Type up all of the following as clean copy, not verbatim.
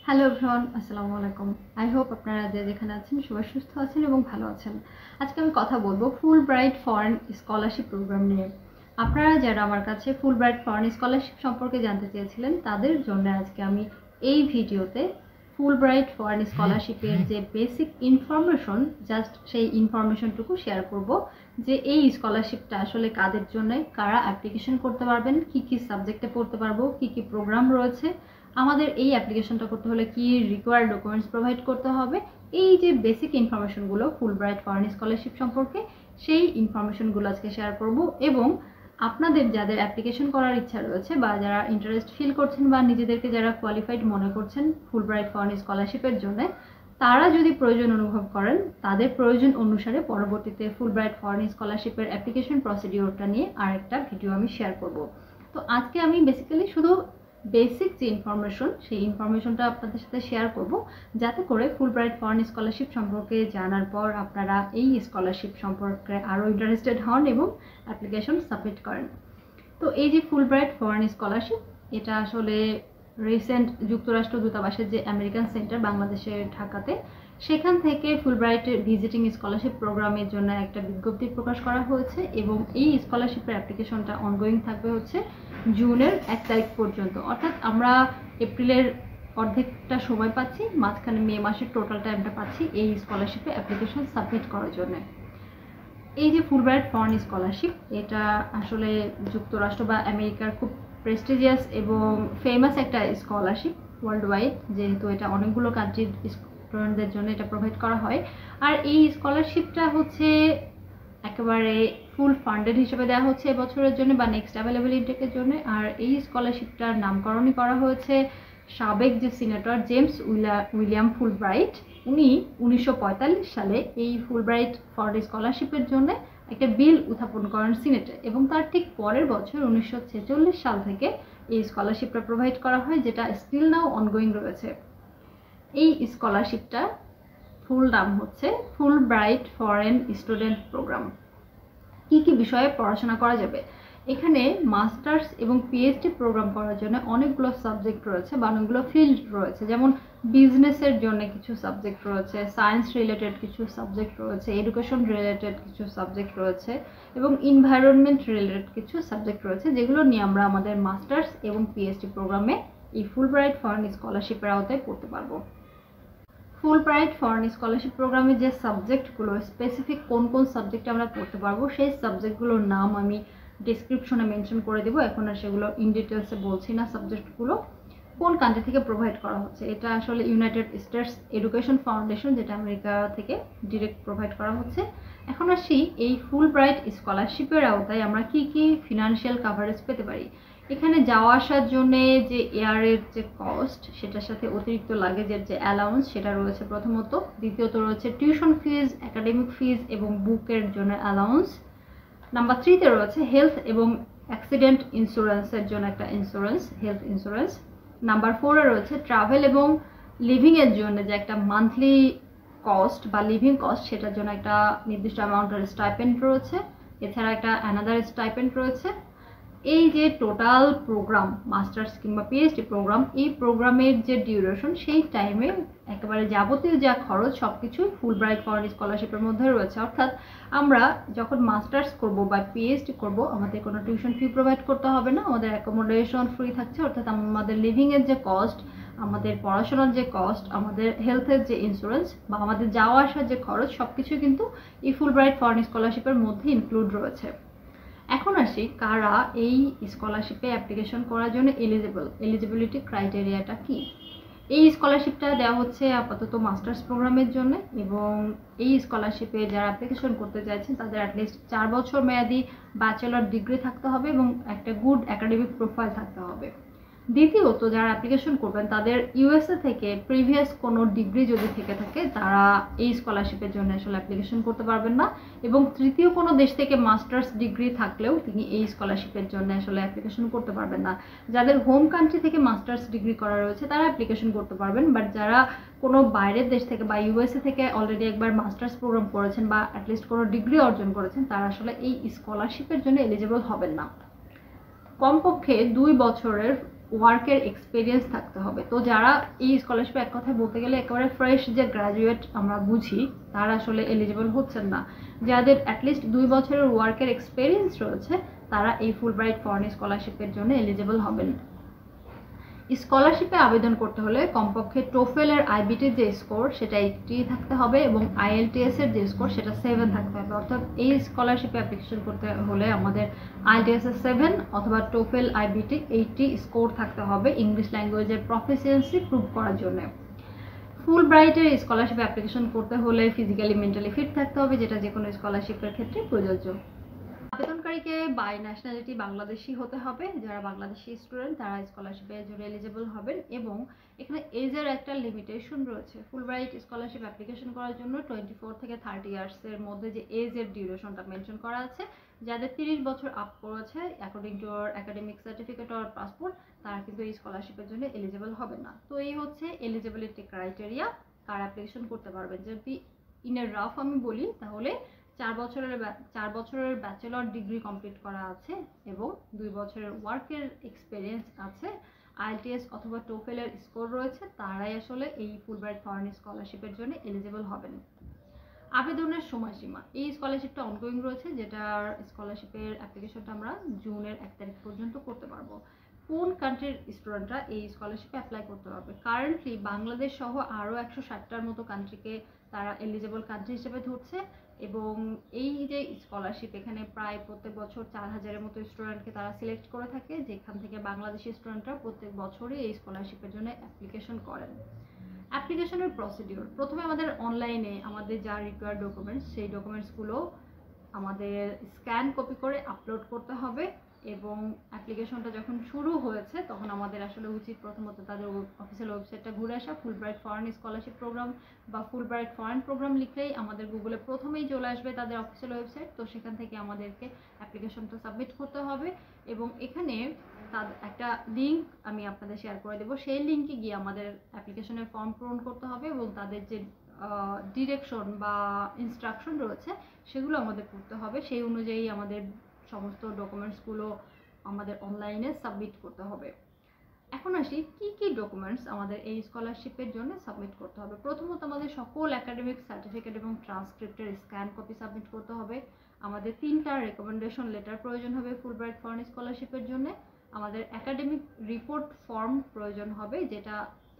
Hello everyone, আসসালামু আলাইকুম। I hope আপনারা যে যেখানে আছেন সবাই সুস্থ আছেন এবং ভালো আছেন। আজকে আমি কথা বলবো ফুল ব্রাইট ফরেন স্কলারশিপ প্রোগ্রাম নিয়ে। আপনারা যারা আমার কাছে ফুল ব্রাইট ফরেন স্কলারশিপ সম্পর্কে জানতে চেয়েছিলেন তাদের জন্য আজকে আমি এই ভিডিওতে ফুল ব্রাইট ফরেন স্কলারশিপের যে বেসিক ইনফরমেশন, জাস্ট সেই ইনফরমেশনটুকু শেয়ার করব যে এই স্কলারশিপটা আসলে কাদের জন্য, কারা অ্যাপ্লিকেশন করতে পারবেন, কি কি সাবজেক্টে পড়তে পারবো, কি কি প্রোগ্রাম রয়েছে, আমাদের এই অ্যাপ্লিকেশনটা করতে হলে কি রিকোয়ার্ড ডকুমেন্টস প্রোভাইড করতে হবে, এই যে বেসিক ইনফরমেশনগুলো ফুল ব্রাইট ফরেন স্কলারশিপ সম্পর্কে, সেই ইনফরমেশনগুলো আজকে শেয়ার করব। এবং আপনাদের যাদের অ্যাপ্লিকেশন করার ইচ্ছা রয়েছে বা যারা ইন্টারেস্ট ফিল করছেন বা নিজেদেরকে যারা কোয়ালিফাইড মনে করছেন ফুল ব্রাইট ফরেন স্কলারশিপের জন্য, তারা যদি প্রয়োজন অনুভব করেন তাদের প্রয়োজন অনুসারে পরবর্তীতে ফুল ব্রাইট ফরেন স্কলারশিপের অ্যাপ্লিকেশন প্রসিডিওরটা নিয়ে আরেকটা ভিডিও আমি শেয়ার করব। তো আজকে আমি বেসিক্যালি শুধু বেসিক যে ইনফরমেশন, সেই ইনফরমেশনটা আপনাদের সাথে শেয়ার করব, যাতে করে ফুল ব্রাইট ফরেন স্কলারশিপ সম্পর্কে জানার পর আপনারা এই স্কলারশিপ সম্পর্কে আরও ইন্টারেস্টেড হন এবং অ্যাপ্লিকেশন সাবমিট করেন। তো এই যে ফুল ব্রাইট ফরেন স্কলারশিপ, এটা আসলে রিসেন্ট যুক্তরাষ্ট্র দূতাবাসের যে আমেরিকান সেন্টার বাংলাদেশের ঢাকাতে, সেখান থেকে ফুল ব্রাইট ভিজিটিং স্কলারশিপ প্রোগ্রামের জন্য একটা বিজ্ঞপ্তি প্রকাশ করা হয়েছে এবং এই স্কলারশিপের অ্যাপ্লিকেশনটা অনগোয়িং থাকবে হচ্ছে জুনের 1 তারিখ পর্যন্ত। অর্থাৎ আমরা এপ্রিলের অর্ধেকটা সময় পাচ্ছি, মাঝখানে মে মাসের টোটাল টাইমটা পাচ্ছি এই স্কলারশিপে অ্যাপ্লিকেশন সাবমিট করার জন্য। এই যে ফুল ব্রাইট ফরেন স্কলারশিপ, এটা আসলে যুক্তরাষ্ট্র বা আমেরিকার খুব প্রেস্টিজিয়াস এবং ফেমাস একটা স্কলারশিপ ওয়ার্ল্ড ওয়াইড, যেহেতু এটা অনেকগুলো কান্ট্রির স্টুডেন্টদের জন্য এটা প্রোভাইড করা হয়। আর এই স্কলারশিপটা হচ্ছে একেবারে ফুল ফান্ডেড হিসেবে দেওয়া হচ্ছে এবছরের জন্য বা নেক্সট অ্যাভেলেবল ইনটেকের জন্য। আর এই স্কলারশিপটার নামকরণই করা হয়েছে সাবেক যে সিনেটর জেমস উইলিয়াম ফুলব্রাইট, উনি 1945 সালে এই ফুলব্রাইট ফরেন স্কলারশিপের জন্য একটা বিল উত্থাপন করেন সিনেটে, এবং তার ঠিক পরের বছর 1946 সাল থেকে এই স্কলারশিপটা প্রোভাইড করা হয়, যেটা স্টিল নাও অনগোয়িং রয়েছে। এই স্কলারশিপটা ফুল নাম হচ্ছে ফুল ব্রাইট ফরেন স্টুডেন্ট প্রোগ্রাম। কি কি বিষয়ে পড়াশোনা করা যাবে? এখানে মাস্টার্স এবং পিএইচডি প্রোগ্রাম করার জন্য অনেকগুলো সাবজেক্ট রয়েছে বা অনেকগুলো ফিল্ড রয়েছে, যেমন বিজনেসের জন্য কিছু সাবজেক্ট রয়েছে, সায়েন্স রিলেটেড কিছু সাবজেক্ট রয়েছে, এডুকেশন রিলেটেড কিছু সাবজেক্ট রয়েছে এবং এনভায়রনমেন্ট রিলেটেড কিছু সাবজেক্ট রয়েছে, যেগুলো নিয়ে আমরা আমাদের মাস্টার্স এবং পিএইচডি প্রোগ্রামে এই ফুল ব্রাইট ফরেন স্কলারশিপের আওতায় পড়তে পারবো। ফুল ব্রাইট ফরেন স্কলারশিপ প্রোগ্রামে যে সাবজেক্টগুলো স্পেসিফিক কোন কোন সাবজেক্টে আমরা পড়তে পারবো, সেই সাবজেক্টগুলোর নাম আমি ডিসক্রিপশনে মেনশন করে দেবো। এখন আর সেগুলো ইন ডিটেলসে বলছি না। সাবজেক্টগুলো কোন কান্ট্রি থেকে প্রোভাইড করা হচ্ছে, এটা আসলে ইউনাইটেড স্টেটস এডুকেশন ফাউন্ডেশন, যেটা আমেরিকা থেকে ডিরেক্ট প্রোভাইড করা হচ্ছে। এখন আসি এই ফুল ব্রাইট স্কলারশিপের আওতায় আমরা কি কি ফিনান্সিয়াল কাভারেজ পেতে পারি। এখানে যাওয়া আসার জন্যে যে এয়ারের যে কস্ট, সেটার সাথে অতিরিক্ত লাগেজের যে অ্যালাউন্স, সেটা রয়েছে প্রথমত। দ্বিতীয়ত রয়েছে টিউশন ফিজ, একাডেমিক ফিজ এবং বুকের জন্য অ্যালাউন্স। নাম্বার 3তে রয়েছে হেলথ এবং অ্যাক্সিডেন্ট ইন্স্যুরেন্সের জন্য একটা ইন্স্যুরেন্স, হেলথ ইন্স্যুরেন্স। নাম্বার 4-এ রয়েছে ট্রাভেল এবং লিভিংয়ের জন্য যে একটা মান্থলি কস্ট বা লিভিং কস্ট, সেটার জন্য একটা নির্দিষ্ট অ্যামাউন্টের স্টাইপেন্ড রয়েছে। এছাড়া একটা অ্যানাদার স্টাইপেন্ড রয়েছে। এই যে টোটাল প্রোগ্রাম, মাস্টার্স কিংবা পিএইচডি প্রোগ্রাম, এই প্রোগ্রামের যে ডিউরেশন, সেই টাইমে একেবারে যাবতীয় যা খরচ সব কিছুই ফুল ব্রাইট ফরেন স্কলারশিপের মধ্যে রয়েছে। অর্থাৎ আমরা যখন মাস্টার্স করব বা পিএইচডি করব, আমাদের কোনো টিউশন ফি প্রোভাইড করতে হবে না, আমাদের অ্যাকোমোডেশন ফ্রি থাকছে। অর্থাৎ আমাদের লিভিংয়ের যে কস্ট, আমাদের পড়াশোনার যে কস্ট, আমাদের হেলথের যে ইন্স্যুরেন্স বা আমাদের যাওয়া আসার যে খরচ, সব কিছুই কিন্তু এই ফুল ব্রাইট ফরেন স্কলারশিপের মধ্যে ইনক্লুড রয়েছে। এখন আসি কারা এই স্কলারশিপে অ্যাপ্লিকেশন করার জন্য এলিজিবিলিটি ক্রাইটেরিয়াটা কি। এই স্কলারশিপটা দেওয়া হচ্ছে আপাতত মাস্টার্স প্রোগ্রামের জন্য, এবং এই স্কলারশিপে যারা অ্যাপ্লিকেশন করতে চাইছেন তাদের অ্যাটলিস্ট 4 বছর মেয়াদি ব্যাচেলর ডিগ্রি থাকতে হবে এবং একটা গুড একাডেমিক প্রোফাইল থাকতে হবে। দ্বিতীয়ত, যারা অ্যাপ্লিকেশন করবেন তাদের ইউএসএ থেকে প্রিভিয়াস কোনো ডিগ্রি যদি থেকে থাকে, তারা এই স্কলারশিপের জন্য আসলে অ্যাপ্লিকেশন করতে পারবেন না। এবং তৃতীয় কোনো দেশ থেকে মাস্টার্স ডিগ্রি থাকলেও তিনি এই স্কলারশিপের জন্য আসলে অ্যাপ্লিকেশন করতে পারবেন না। যাদের হোম কান্ট্রি থেকে মাস্টার্স ডিগ্রি করা রয়েছে তারা অ্যাপ্লিকেশন করতে পারবেন, বাট যারা কোনো বাইরের দেশ থেকে বা ইউএসএ থেকে অলরেডি একবার মাস্টার্স প্রোগ্রাম করেছেন বা অ্যাটলিস্ট কোনো ডিগ্রি অর্জন করেছেন, তারা আসলে এই স্কলারশিপের জন্য এলিজিবল হবেন না। কমপক্ষে 2 বছরের ওয়ার্কের এক্সপিরিয়েন্স থাকতে হবে। তো যারা এই স্কলারশিপে এক কথায় বলতে গেলে একেবারে ফ্রেশ যে গ্র্যাজুয়েট আমরা বুঝি, তারা আসলে এলিজিবল হচ্ছেন না। যাদের অ্যাটলিস্ট 2 বছরের ওয়ার্কের এক্সপিরিয়েন্স রয়েছে তারা এই ফুলব্রাইট ফরেন স্কলারশিপের জন্য এলিজিবল হবেন। স্কলারশিপে আবেদন করতে হলে কমপক্ষে টোফেলের আইবিটির যে স্কোর সেটা 80 থাকতে হবে এবং IELTS এর যে স্কোর সেটা 7 থাকতে হবে। অর্থাৎ এই স্কলারশিপে অ্যাপ্লিকেশন করতে হলে আমাদের IELTS এর 7 অথবা টোফেল আইবিটি 80 স্কোর থাকতে হবে ইংলিশ ল্যাঙ্গুয়েজের প্রফিসিয়েন্সি প্রুভ করার জন্য। ফুলব্রাইটের স্কলারশিপে অ্যাপ্লিকেশন করতে হলে ফিজিক্যালি মেন্টালি ফিট থাকতে হবে, যেটা যে কোনো স্কলারশিপের ক্ষেত্রে প্রযোজ্য। আবেদনকারীকে বাই ন্যাশনালিটি বাংলাদেশি হতে হবে। যারা বাংলাদেশি স্টুডেন্ট তারা স্কলারশিপের জন্য এলিজিবল হবেন এবং এখানে এজের একটা লিমিটেশন রয়েছে। ফুলব্রাইট স্কলারশিপ অ্যাপ্লিকেশন করার জন্য 24 থেকে 30 ইয়ার্সের মধ্যে যে এজের ডিউরেশনটা মেনশন করা আছে, যাদের 30 বছর আপ করেছে according to our academic certificate or passport, তারা কিন্তু এই স্কলারশিপের জন্য এলিজিবল হবে না। তো এই হচ্ছে এলিজিবিলিটি ক্রাইটেরিয়া, কার অ্যাপ্লিকেশন করতে পারবেন। যদি ইন এ রাফ আমি বলি তাহলে 4 বছরের ব্যাচেলর ডিগ্রি কমপ্লিট করা আছে এবং 2 বছরের ওয়ার্কের এক্সপিরিয়েন্স আছে, IELTS অথবা টোফেলের স্কোর রয়েছে, তারাই আসলে এই ফুলব্রাইট ফরেন স্কলারশিপের জন্য এলিজিবল হবেন। আবেদনের সময়সীমা, এই স্কলারশিপটা অনগোয়িং রয়েছে, যেটার স্কলারশিপের অ্যাপ্লিকেশনটা আমরা জুনের 1 তারিখ পর্যন্ত করতে পারবো। কোন কান্ট্রির স্টুডেন্টরা এই স্কলারশিপে অ্যাপ্লাই করতে পারবে? কারেন্টলি বাংলাদেশ সহ আরও 160টার মতো কান্ট্রিকে তারা এলিজিবল কান্ট্রি হিসেবে ধরছে এবং এই যে স্কলারশিপ এখানে প্রায় প্রত্যেক বছর 4000-এর মতো স্টুডেন্টকে তারা সিলেক্ট করে থাকে, যেখান থেকে বাংলাদেশি স্টুডেন্টরা প্রত্যেক বছরই এই স্কলারশিপের জন্য অ্যাপ্লিকেশন করেন। অ্যাপ্লিকেশনের প্রসিডিওর, প্রথমে আমাদের অনলাইনে আমাদের যা রিকোয়ার্ড ডকুমেন্টস সেই ডকুমেন্টসগুলো আমাদের স্ক্যান কপি করে আপলোড করতে হবে এবং অ্যাপ্লিকেশনটা যখন শুরু হয়েছে তখন আমাদের আসলে উচিত প্রথমত তাদের অফিসিয়াল ওয়েবসাইটটা ঘুরে আসা। ফুলব্রাইট ফরেন স্কলারশিপ প্রোগ্রাম বা ফুলব্রাইট ফরেন প্রোগ্রাম লিখলেই আমাদের গুগলে প্রথমেই চলে আসবে তাদের অফিসিয়াল ওয়েবসাইট। তো সেখান থেকে আমাদেরকে অ্যাপ্লিকেশনটা সাবমিট করতে হবে এবং এখানে তাদের একটা লিঙ্ক আমি আপনাদের শেয়ার করে দেবো, সেই লিঙ্কে গিয়ে আমাদের অ্যাপ্লিকেশনের ফর্ম পূরণ করতে হবে এবং তাদের যে ডিরেকশন বা ইনস্ট্রাকশন রয়েছে সেগুলো আমাদের করতে হবে। সেই অনুযায়ী আমাদের সমস্ত ডকুমেন্টসগুলো আমাদের অনলাইনে সাবমিট করতে হবে। এখন আসি কি কি ডকুমেন্টস আমাদের এই স্কলারশিপের জন্য সাবমিট করতে হবে। প্রথমত আমাদের সকল একাডেমিক সার্টিফিকেট এবং ট্রান্সক্রিপ্টের স্ক্যান কপি সাবমিট করতে হবে। আমাদের 3টা রেকমেন্ডেশন লেটার প্রয়োজন হবে ফুলব্রাইট ফরেন স্কলারশিপের জন্য। আমাদের একাডেমিক রিপোর্ট ফর্ম প্রয়োজন হবে, যেটা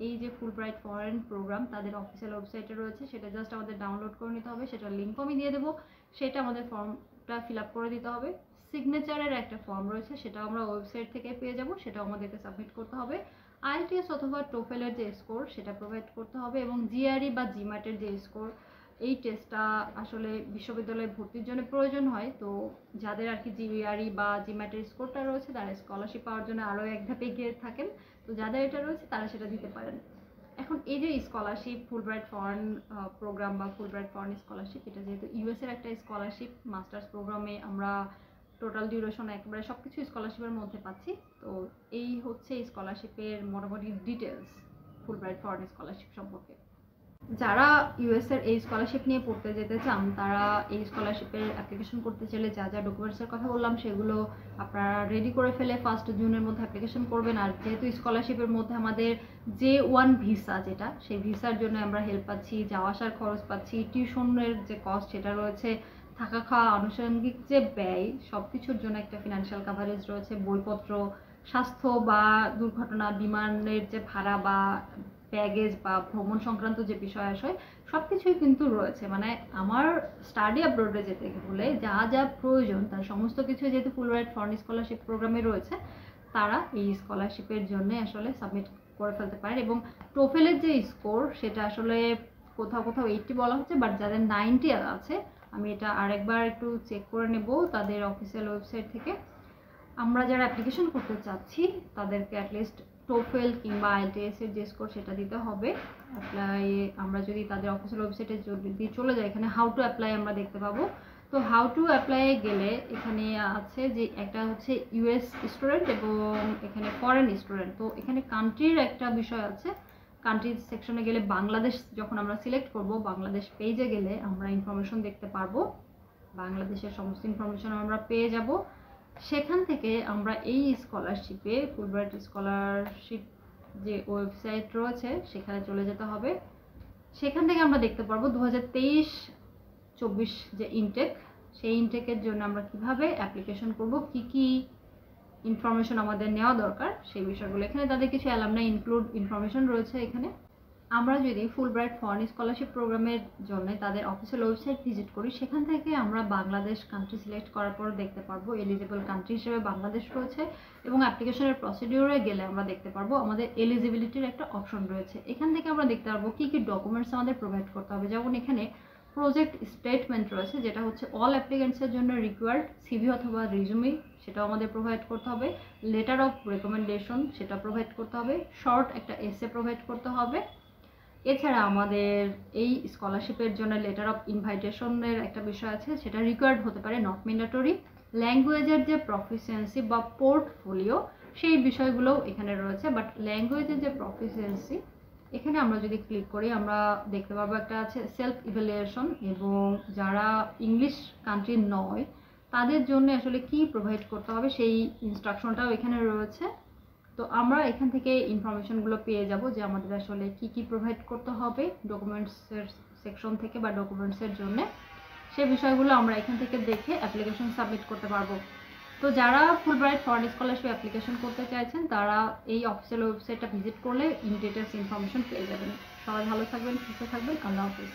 এই যে ফুলব্রাইট ফরেন প্রোগ্রাম তাদের অফিসিয়াল ওয়েবসাইটে রয়েছে, সেটা জাস্ট আমাদের ডাউনলোড করে নিতে হবে, সেটার লিঙ্ক আমি দিয়ে দেবো, সেটা আমাদের ফর্মটা ফিল আপ করে দিতে হবে। সিগনেচারের একটা ফর্ম রয়েছে, সেটা আমরা ওয়েবসাইট থেকে পেয়ে যাব, সেটাও আমাদেরকে সাবমিট করতে হবে। IELTS অথবা টোফেলের যে স্কোর সেটা প্রোভাইড করতে হবে এবং GRE বা জিম্যাটের যে স্কোর, এই টেস্টটা আসলে বিশ্ববিদ্যালয়ে ভর্তির জন্য প্রয়োজন হয়। তো যাদের আর কি GRE বা জিম্যাটের স্কোরটা রয়েছে তারা স্কলারশিপ পাওয়ার জন্য আরও এক ধাপে এগিয়ে থাকেন। তো যাদের এটা রয়েছে তারা সেটা দিতে পারেন। এখন এই যে স্কলারশিপ ফুলব্রাইট ফরেন প্রোগ্রাম বা ফুলব্রাইট ফরেন স্কলারশিপ, এটা যেহেতু ইউএসের একটা স্কলারশিপ, মাস্টার্স প্রোগ্রামে আমরা টোটাল ডিউরেশন একেবারে সব কিছু স্কলারশিপের মধ্যে পাচ্ছি। তো এই হচ্ছে এই স্কলারশিপের মোটামুটি ডিটেলস ফুলব্রাইট ফরেন স্কলারশিপ সম্পর্কে। যারা ইউএসের এই স্কলারশিপ নিয়ে পড়তে যেতে চান তারা এই স্কলারশিপের অ্যাপ্লিকেশন করতে চাইলে যা যা ডকুমেন্টসের কথা বললাম সেগুলো আপনারা রেডি করে ফেলে 1 জুনের মধ্যে অ্যাপ্লিকেশন করবেন। আর যেহেতু স্কলারশিপের মধ্যে আমাদের J1 ভিসা, যেটা সেই ভিসার জন্য আমরা হেল্প পাচ্ছি, যাওয়া আসার খরচ পাচ্ছি, টিউশনের যে কস্ট সেটা রয়েছে, থাকা খাওয়া আনুষঙ্গিক যে ব্যয়, সব কিছুর জন্য একটা ফিনান্সিয়াল কাভারেজ রয়েছে, বইপত্র, স্বাস্থ্য বা দুর্ঘটনা, বিমানের যে ভাড়া বা ব্যাগেজ বা ভ্রমণ সংক্রান্ত যে বিষয় আশয় সব কিছুই কিন্তু রয়েছে। মানে আমার স্টাডি অ্যাব্রোডে যেতে হলে যা যা প্রয়োজন তার সমস্ত কিছু যেহেতু ফুলব্রাইট ফরেন স্কলারশিপ প্রোগ্রামে রয়েছে, তারা এই স্কলারশিপের জন্য আসলে সাবমিট করে ফেলতে পারেন। এবং টোফেলের যে স্কোর সেটা আসলে কোথাও কোথাও 80 বলা হচ্ছে, বাট যাদের 90 আছে, আমি এটা আরেকবার একটু চেক করে নেব তাদের অফিসিয়াল ওয়েবসাইট থেকে। আমরা যারা অ্যাপ্লিকেশন করতে চাচ্ছি তাদেরকে অ্যাটলিস্ট টোফেল কিংবা IELTS এর যে স্কোর সেটা দিতে হবে। অ্যাপ্লাই আমরা যদি তাদের অফিসিয়াল ওয়েবসাইটে যদি চলে যাই, এখানে হাউ টু অ্যাপ্লাই আমরা দেখতে পাবো। তো হাউ টু অ্যাপ্লাই গেলে এখানে আছে যে একটা হচ্ছে ইউএস স্টুডেন্ট এবং এখানে ফরেন স্টুডেন্ট। তো এখানে কান্ট্রির একটা বিষয় আছে, কান্ট্রি সেকশনে গেলে বাংলাদেশ যখন আমরা সিলেক্ট করব, বাংলাদেশ পেজে গেলে আমরা ইনফরমেশন দেখতে পারবো, বাংলাদেশের সমস্ত ইনফরমেশন আমরা পেয়ে যাব। সেখান থেকে আমরা এই স্কলারশিপে ফুলব্রাইট স্কলারশিপ যে ওয়েবসাইট রয়েছে সেখানে চলে যেতে হবে। সেখান থেকে আমরা দেখতে পারবো 2023-24 যে ইনটেক, সেই ইনটেকের জন্য আমরা কিভাবে অ্যাপ্লিকেশন করব, কি কি ইনফরমেশন আমাদের নেওয়া দরকার সেই বিষয়গুলো। এখানে তাদের কিছু অ্যালামনাই ইনফরমেশন রয়েছে। এখানে আমরা যদি ফুলব্রাইট ফরেন স্কলারশিপ প্রোগ্রামের জন্য তাদের অফিসিয়াল ওয়েবসাইট ভিজিট করি, সেখান থেকে আমরা বাংলাদেশ কান্ট্রি সিলেক্ট করার পর দেখতে পারবো এলিজিবল কান্ট্রি হিসেবে বাংলাদেশ রয়েছে, এবং অ্যাপ্লিকেশনের প্রসিডিউরে গেলে আমরা দেখতে পারবো আমাদের এলিজিবিলিটির একটা অপশন রয়েছে। এখান থেকে আমরা দেখতে পারবো কী কী ডকুমেন্টস আমাদের প্রোভাইড করতে হবে। যেমন এখানে প্রজেক্ট স্টেটমেন্ট রয়েছে, যেটা হচ্ছে অল অ্যাপ্লিকেন্টসের জন্য রিকোয়ার্ড, সিভি অথবা রিজুমি সেটাও আমাদের প্রোভাইড করতে হবে, লেটার অফ রেকমেন্ডেশন সেটা প্রোভাইড করতে হবে, শর্ট একটা এসে প্রোভাইড করতে হবে। এছাড়া আমাদের এই স্কলারশিপের জন্য লেটার অফ ইনভাইটেশনের একটা বিষয় আছে, সেটা রিকোয়ার্ড হতে পারে, নট ম্যান্ডেটরি। ল্যাঙ্গুয়েজের যে প্রফিসিয়েন্সি বা পোর্টফোলিও সেই বিষয়গুলোও এখানে রয়েছে, বাট ল্যাঙ্গুয়েজের যে প্রফিসিয়েন্সি এখানে আমরা যদি ক্লিক করি আমরা দেখতে পাবো একটা আছে সেলফ ইভ্যালুয়েশন, এবং যারা ইংলিশ কান্ট্রি নয় তাদের জন্য আসলে কি প্রোভাইড করতে হবে সেই ইনস্ট্রাকশনটাও এখানে রয়েছে। তো আমরা এখান থেকে ইনফরমেশনগুলো পেয়ে যাব যে আমাদের আসলে কি কি প্রোভাইড করতে হবে ডকুমেন্টসের সেকশন থেকে বা ডকুমেন্টসের জন্য, সেই বিষয়গুলো আমরা এখান থেকে দেখে অ্যাপ্লিকেশন সাবমিট করতে পারবো। তো যারা ফুলব্রাইট ফরেন স্কলারশিপ অ্যাপ্লিকেশন করতে চাইছেন তারা এই অফিসিয়াল ওয়েবসাইটটা ভিজিট করলে ইন ডিটেলস ইনফরমেশন পেয়ে যাবেন। সবাই ভালো থাকবেন, সুস্থ থাকবেন। আল্লাহ হাফিজ।